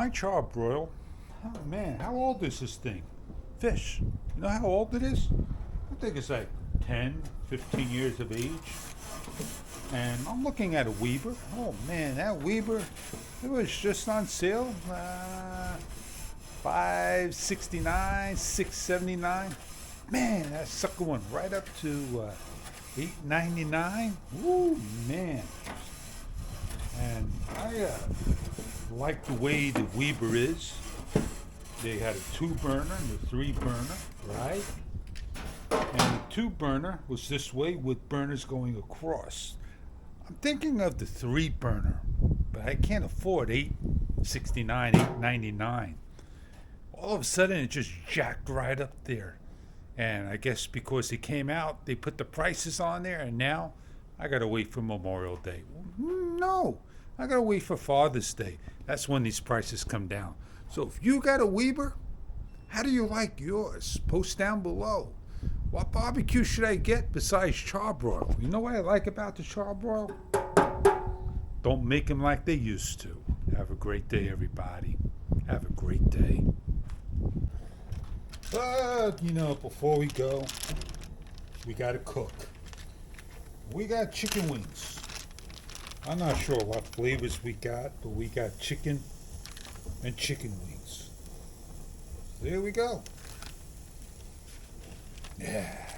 my charbroil. Oh man, how old is this thing? Fish. You know how old it is? I think it's like 10, 15 years of age. And I'm looking at a Weber. Oh man, that Weber, it was just on sale. $5.69, $6.79. Man, that sucker went right up to $8.99. Woo, man. And I like the way the Weber is. They had a 2-burner and a 3-burner, right? And the 2-burner was this way with burners going across. I'm thinking of the 3-burner, but I can't afford $8.69, $8.99. All of a sudden, it just jacked right up there. And I guess because it came out, they put the prices on there, and now I gotta wait for Memorial Day. No, I gotta wait for Father's Day. That's when these prices come down. So if you got a Weber, how do you like yours? Post down below. What barbecue should I get besides charbroil? You know what I like about the charbroil? Don't make them like they used to. Have a great day, everybody. Have a great day. But, before we go, we got to cook. We got chicken wings. I'm not sure what flavors we got, but we got chicken and chicken wings. There we go. Yeah.